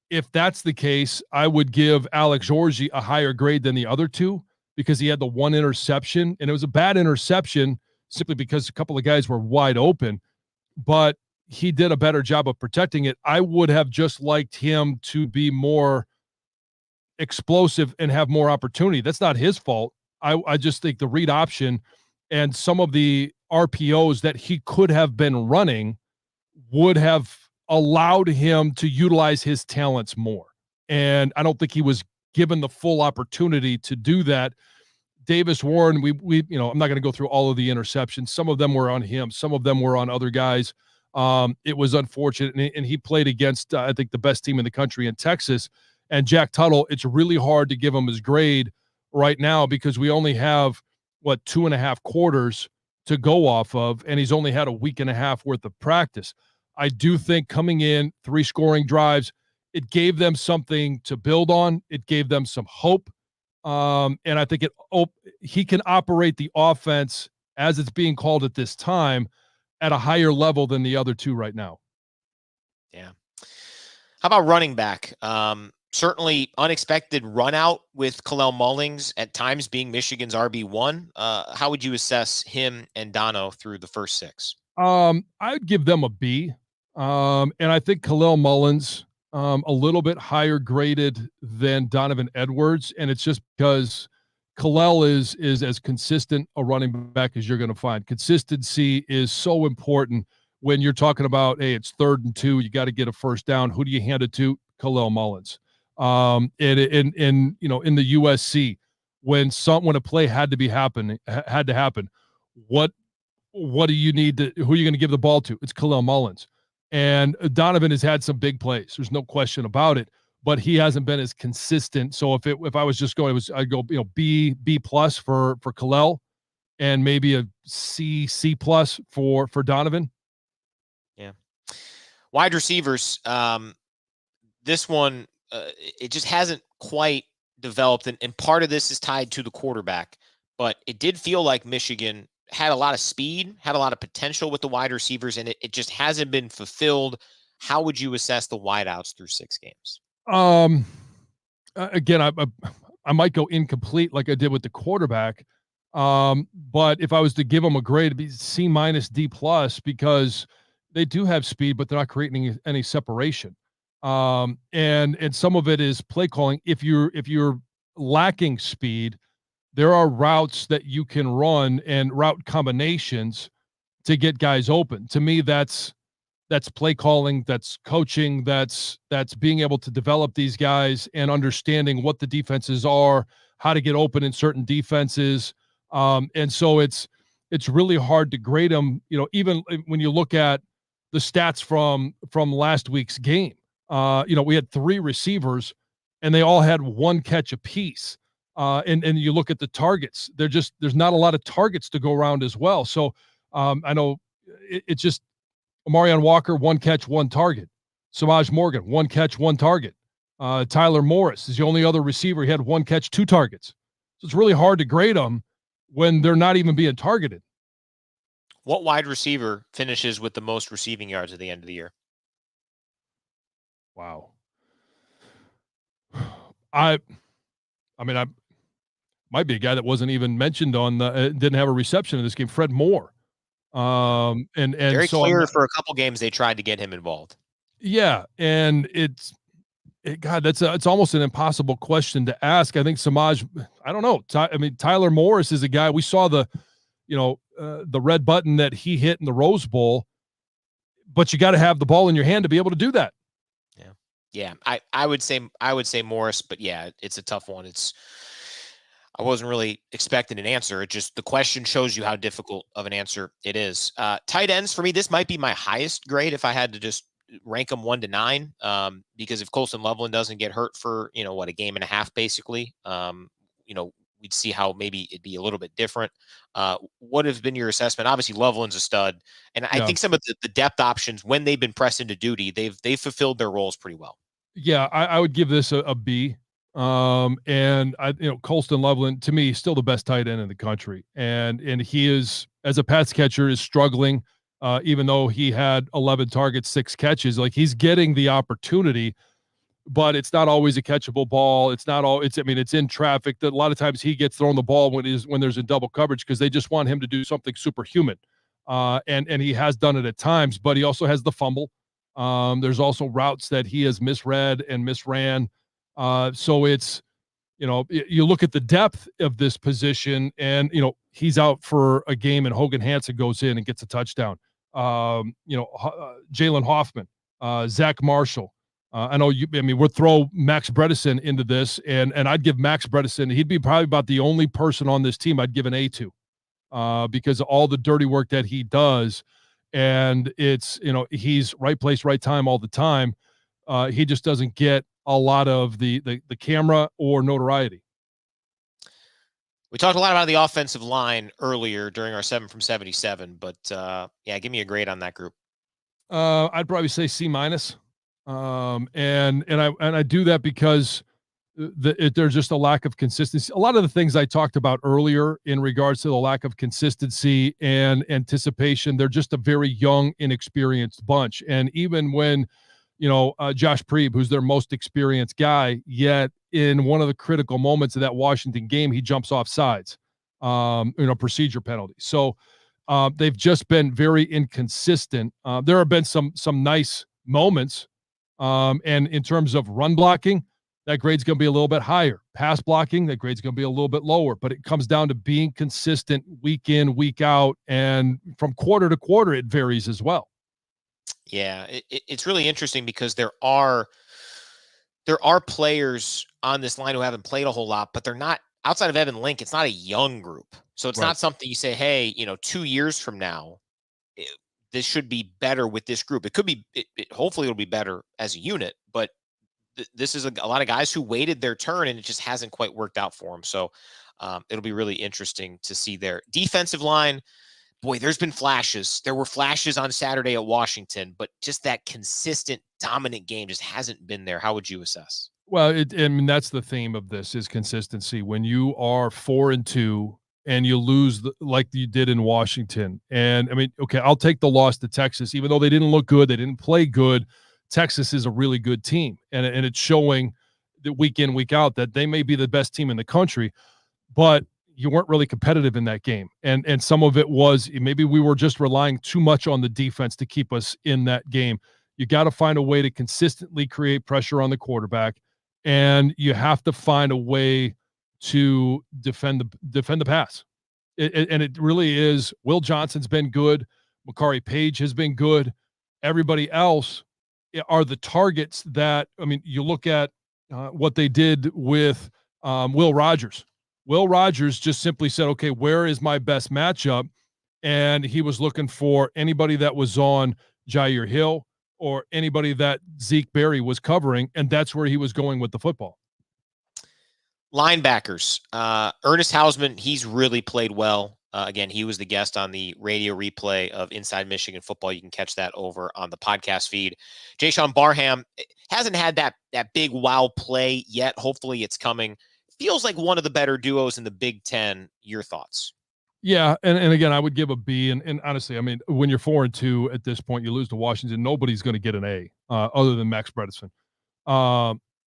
if that's the case, I would give Alex Orji a higher grade than the other two because he had the one interception, and it was a bad interception simply because a couple of guys were wide open, but he did a better job of protecting it. I would have just liked him to be more explosive and have more opportunity. That's not his fault. I just think the read option and some of the RPOs that he could have been running would have allowed him to utilize his talents more. And I don't think he was given the full opportunity to do that. Davis Warren, we I'm not going to go through all of the interceptions. Some of them were on him. Some of them were on other guys. It was unfortunate. And he played against, I think, the best team in the country in Texas. And Jack Tuttle, it's really hard to give him his grade right now because we only have, 2.5 quarters to go off of, and he's only had a week and a half worth of practice. I do think coming in 3 scoring drives, it gave them something to build on. It gave them some hope. And I think he can operate the offense as it's being called at this time at a higher level than the other two right now. Yeah. How about running back? Certainly unexpected run out with Kalel Mullings at times being Michigan's RB1. How would you assess him and Dono through the first 6? I'd give them a B. And I think Kalel Mullins, a little bit higher graded than Donovan Edwards. And it's just because Kalel is as consistent a running back as you're going to find. Consistency is so important when you're talking about, hey, it's 3rd and 2, you got to get a first down. Who do you hand it to? Kalel Mullins. In the USC, when a play had to happen, what do you need to, who are you going to give the ball to? It's Kalel Mullins. And Donovan has had some big plays. There's no question about it. but he hasn't been as consistent. So if I was just going, I'd go B plus for Kalel, and maybe a C plus for Donovan. Yeah. Wide receivers. This one, it just hasn't quite developed, and part of this is tied to the quarterback. But it did feel like Michigan had a lot of speed, had a lot of potential with the wide receivers, and it just hasn't been fulfilled. How would you assess the wideouts through 6 games? Again, I might go incomplete like I did with the quarterback. But if I was to give them a grade, it'd be C minus D plus, because they do have speed, but they're not creating any separation. And some of it is play calling. If you're lacking speed, there are routes that you can run and route combinations to get guys open. To me, that's play calling, that's coaching, that's being able to develop these guys and understanding what the defenses are, how to get open in certain defenses. And so it's really hard to grade them, even when you look at the stats from last week's game. We had 3 receivers and they all had 1 catch apiece. And you look at the targets, there's not a lot of targets to go around as well. So I know it's just Amarion Walker, 1 catch, 1 target. Samaj Morgan, 1 catch, 1 target. Tyler Morris is the only other receiver. He had 1 catch, 2 targets. So it's really hard to grade them when they're not even being targeted. What wide receiver finishes with the most receiving yards at the end of the year? Wow. I might be a guy that wasn't even mentioned on the didn't have a reception in this game. Fred Moore. And Very so clear for a couple games they tried to get him involved. Yeah, and God, it's almost an impossible question to ask. I think Samaj, I don't know. Tyler Morris is a guy we saw the red button that he hit in the Rose Bowl, but you got to have the ball in your hand to be able to do that. Yeah. I would say Morris, but yeah, it's a tough one. I wasn't really expecting an answer. It just, the question shows you how difficult of an answer it is. Tight ends for me, this might be my highest grade if I had to just rank them 1 to 9. Because if Colston Loveland doesn't get hurt for, a game and a half, basically, we'd see how maybe it'd be a little bit different. What has been your assessment? Obviously Loveland's a stud. And I think some of the depth options, when they've been pressed into duty, they've fulfilled their roles pretty well. Yeah. I would give this a B. And Colston Loveland, to me, still the best tight end in the country. And he is, as a pass catcher, is struggling, even though he had 11 targets, 6 catches. Like, he's getting the opportunity, but it's not always a catchable ball. It's in traffic. That a lot of times he gets thrown the ball when there's in double coverage, because they just want him to do something superhuman. And he has done it at times, but he also has the fumble. There's also routes that he has misread and misran. So it's, you look at the depth of this position, and, he's out for a game and Hogan Hansen goes in and gets a touchdown. Jalen Hoffman, Zach Marshall. I know we'll throw Max Bredesen into this, and I'd give Max Bredesen, he'd be probably about the only person on this team I'd give an A to, because of all the dirty work that he does. And it's, he's right place, right time all the time. He just doesn't get a lot of the camera or notoriety. We talked a lot about the offensive line earlier during our 7 from 77, but give me a grade on that group. I'd probably say C minus. And I do that because there's just a lack of consistency. A lot of the things I talked about earlier in regards to the lack of consistency and anticipation, they're just a very young, inexperienced bunch. And even when, Josh Preeb, who's their most experienced guy, yet in one of the critical moments of that Washington game, he jumps off sides, procedure penalty. So they've just been very inconsistent. There have been some nice moments. And in terms of run blocking, that grade's going to be a little bit higher. Pass blocking, that grade's going to be a little bit lower. But it comes down to being consistent week in, week out. And from quarter to quarter, it varies as well. Yeah, it's really interesting because there are players on this line who haven't played a whole lot, but they're not, outside of Evan Link, it's not a young group. So it's not something you say, hey, 2 years from now, this should be better with this group. It could be, hopefully it'll be better as a unit, but this is a lot of guys who waited their turn and it just hasn't quite worked out for them. So it'll be really interesting to see their defensive line. Boy, there's been flashes. There were flashes on Saturday at Washington, but just that consistent, dominant game just hasn't been there. How would you assess? Well, I mean, that's the theme of this is consistency. When you are 4-2 and you lose like you did in Washington, and I mean, okay, I'll take the loss to Texas, even though they didn't look good, they didn't play good. Texas is a really good team, and it's showing that week in, week out that they may be the best team in the country, but you weren't really competitive in that game. And some of it was maybe we were just relying too much on the defense to keep us in that game. You got to find a way to consistently create pressure on the quarterback, and you have to find a way to defend the pass. And it really is. Will Johnson's been good. Makari Page has been good. Everybody else are the targets that, I mean, you look at what they did with Will Rogers. Will Rogers just simply said, okay, where is my best matchup? And he was looking for anybody that was on Jair Hill or anybody that Zeke Berry was covering, and that's where he was going with the football. Linebackers. Ernest Hausman, he's really played well. Again, he was the guest on the radio replay of Inside Michigan Football. You can catch that over on the podcast feed. Jashawn Barham hasn't had that big wow play yet. Hopefully it's coming. Feels like one of the better duos in the Big Ten. Your thoughts? Yeah, and again, I would give a B. And honestly, I mean, when you're 4-2 at this point, you lose to Washington, nobody's going to get an A other than Max Bredesen.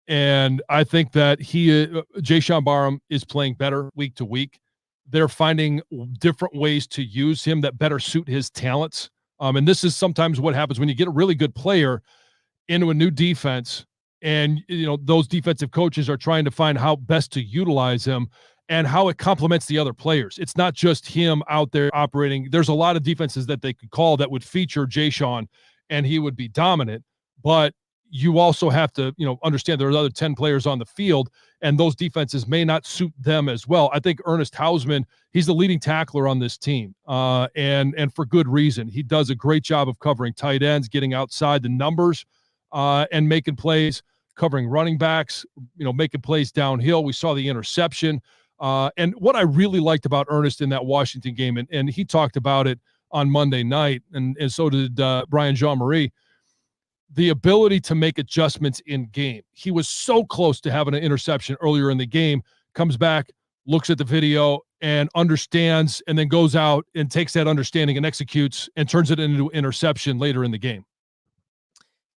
And I think that Jashawn Barham is playing better week to week. They're finding different ways to use him that better suit his talents. And this is sometimes what happens when you get a really good player into a new defense, and those defensive coaches are trying to find how best to utilize him and how it complements the other players. It's not just him out there operating. There's a lot of defenses that they could call that would feature Jashawn, and he would be dominant. But you also have to, understand there are other 10 players on the field, and those defenses may not suit them as well. I think Ernest Hausman, he's the leading tackler on this team, and for good reason. He does a great job of covering tight ends, getting outside the numbers, and making plays, covering running backs, making plays downhill. We saw the interception. And what I really liked about Ernest in that Washington game, and he talked about it on Monday night, and so did Brian Jean-Marie, the ability to make adjustments in game. He was so close to having an interception earlier in the game, comes back, looks at the video, and understands, and then goes out and takes that understanding and executes and turns it into interception later in the game.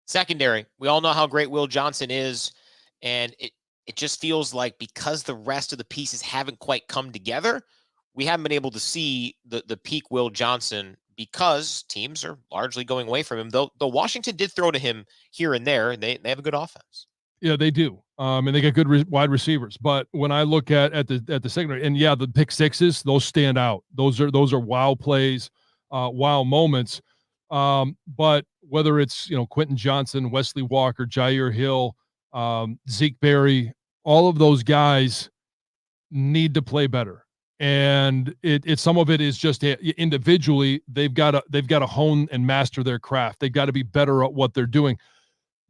Secondary. We all know how great Will Johnson is, and it just feels like because the rest of the pieces haven't quite come together, we haven't been able to see the peak Will Johnson because teams are largely going away from him. Though Washington did throw to him here and there, and they have a good offense. Yeah, they do. And they get good wide receivers. But when I look at the secondary, and yeah, the pick sixes, those stand out. Those are wow plays, wow moments. But whether it's Quentin Johnson, Wesley Walker, Jair Hill, Zeke Berry, all of those guys need to play better. And some of it is just individually they've got to hone and master their craft. They've got to be better at what they're doing.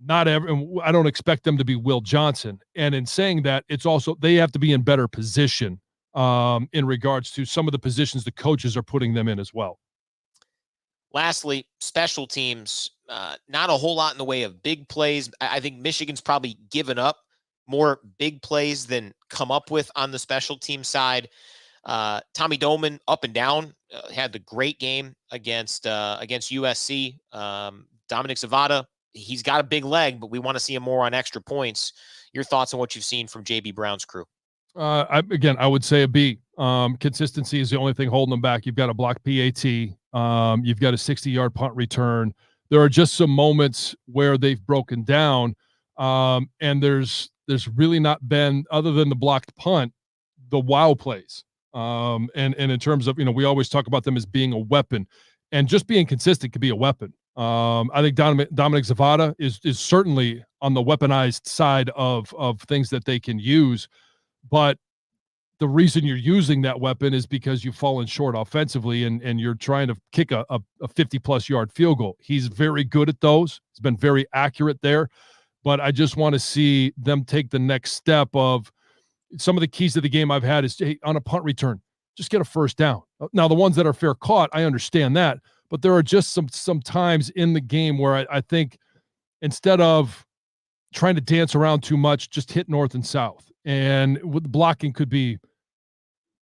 I don't expect them to be Will Johnson. And in saying that, it's also they have to be in better position in regards to some of the positions the coaches are putting them in as well. Lastly, special teams, not a whole lot in the way of big plays. I think Michigan's probably given up more big plays than come up with on the special team side. Tommy Doman up and down, had the great game against USC. Dominic Zavada, he's got a big leg, but we want to see him more on extra points. Your thoughts on what you've seen from JB Brown's crew? I would say a B. Consistency is the only thing holding them back. You've got a block PAT. You've got a 60-yard punt return. There are just some moments where they've broken down, and there's really not been, other than the blocked punt, the wow plays. And in terms of, we always talk about them as being a weapon, and just being consistent could be a weapon. I think Dominic Zavada is certainly on the weaponized side of things that they can use, but the reason you're using that weapon is because you've fallen short offensively and you're trying to kick a 50-plus yard field goal. He's very good at those. He's been very accurate there. but I just want to see them take the next step of some of the keys to the game I've had is, hey, on a punt return, just get a first down. Now, the ones that are fair caught, I understand that, but there are just some times in the game where I think instead of trying to dance around too much, just hit north and south. And with blocking could be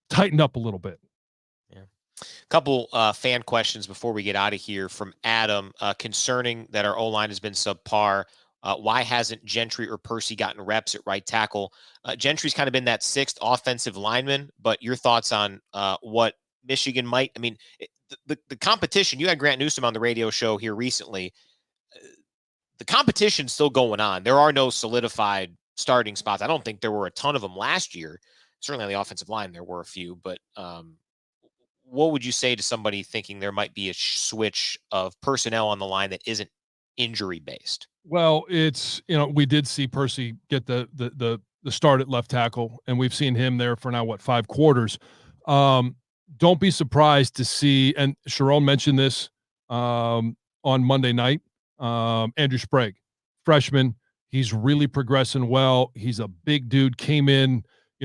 tightened up a little bit. Yeah. Couple fan questions before we get out of here from Adam concerning that our O-line has been subpar. Why hasn't Gentry or Percy gotten reps at right tackle? Gentry's kind of been that sixth offensive lineman, but your thoughts on what Michigan might, I mean, the competition, you had Grant Newsom on the radio show here recently. The competition's still going on. There are no solidified starting spots. I don't think there were a ton of them last year. Certainly on the offensive line, there were a few, but what would you say to somebody thinking there might be a switch of personnel on the line that isn't injury based? Well, it's, we did see Percy get the start at left tackle, and we've seen him there for now, 5 quarters. Don't be surprised to see, and Sharon mentioned this on Monday night, Andrew Sprague, freshman, he's really progressing well. He's a big dude, came in,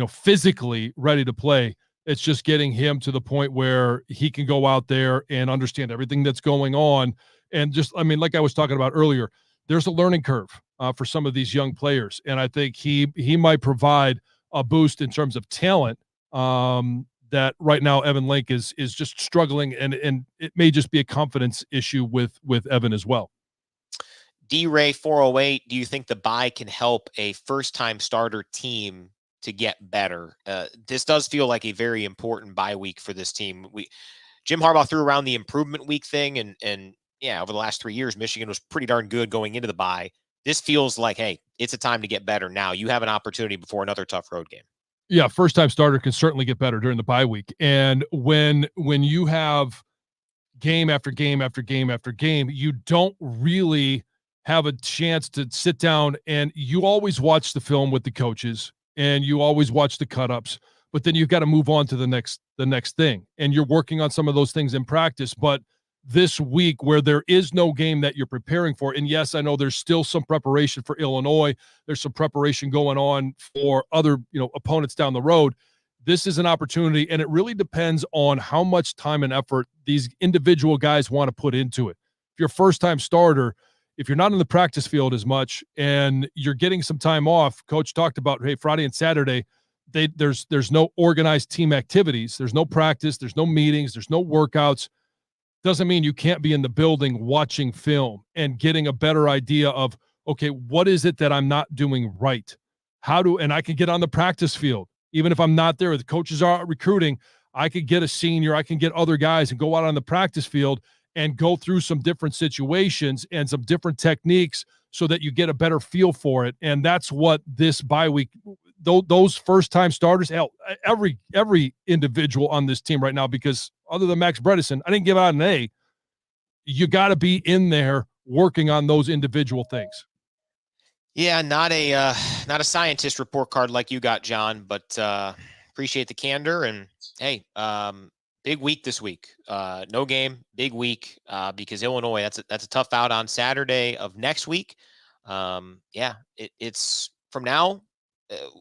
physically ready to play. It's just getting him to the point where he can go out there and understand everything that's going on. And just, like I was talking about earlier, there's a learning curve for some of these young players. And I think he might provide a boost in terms of talent that right now Evan Link is just struggling. And it may just be a confidence issue with Evan as well. D-Ray 408, do you think the bye can help a first-time starter team to get better? This does feel like a very important bye week for this team. Jim Harbaugh threw around the improvement week thing, and yeah, over the last 3 years, Michigan was pretty darn good going into the bye. This feels like, hey, it's a time to get better now. You have an opportunity before another tough road game. Yeah, first-time starter can certainly get better during the bye week. And when you have game after game after game after game, you don't really have a chance to sit down, and you always watch the film with the coaches and you always watch the cut-ups, but then you've got to move on to the next thing. And you're working on some of those things in practice, but this week where there is no game that you're preparing for, and yes, I know there's still some preparation for Illinois. There's some preparation going on for other, opponents down the road. This is an opportunity, and it really depends on how much time and effort these individual guys want to put into it. If you're a first-time starter, if you're not in the practice field as much and you're getting some time off, coach talked about, hey, Friday and Saturday, there's no organized team activities. There's no practice. There's no meetings. There's no workouts. Doesn't mean you can't be in the building watching film and getting a better idea of, okay, what is it that I'm not doing right? And I can get on the practice field. Even if I'm not there, the coaches are recruiting, I could get a senior, I can get other guys and go out on the practice field and go through some different situations and some different techniques so that you get a better feel for it. And that's what this bye week, those first-time starters, every individual on this team right now, because other than Max Bredesen, I didn't give out an A. You got to be in there working on those individual things. Yeah, not a scientist report card like you got, John, but appreciate the candor. And hey, big week this week. No game, big week because Illinois. That's a tough out on Saturday of next week. It's from now.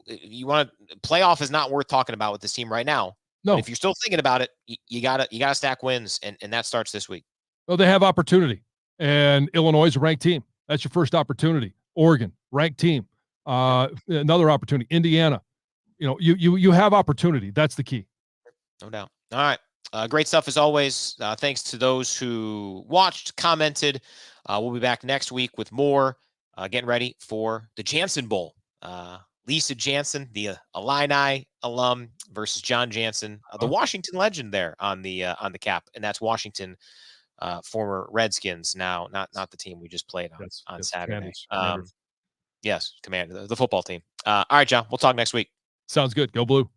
You want to playoff is not worth talking about with this team right now. No, but if you're still thinking about it, you gotta stack wins, and that starts this week. Well, they have opportunity, and Illinois is a ranked team. That's your first opportunity. Oregon, ranked team. Another opportunity. Indiana. You have opportunity. That's the key. No doubt. All right. Great stuff as always. Thanks to those who watched, commented. We'll be back next week with more. Getting ready for the Jansen Bowl. Lisa Jansen, the Illini alum, versus Jon Jansen, the Washington legend there on the cap, and that's Washington, former Redskins. Now, not the team we just played on Saturday. Commanders. Yes, Commander, the football team. All right, John. We'll talk next week. Sounds good. Go Blue.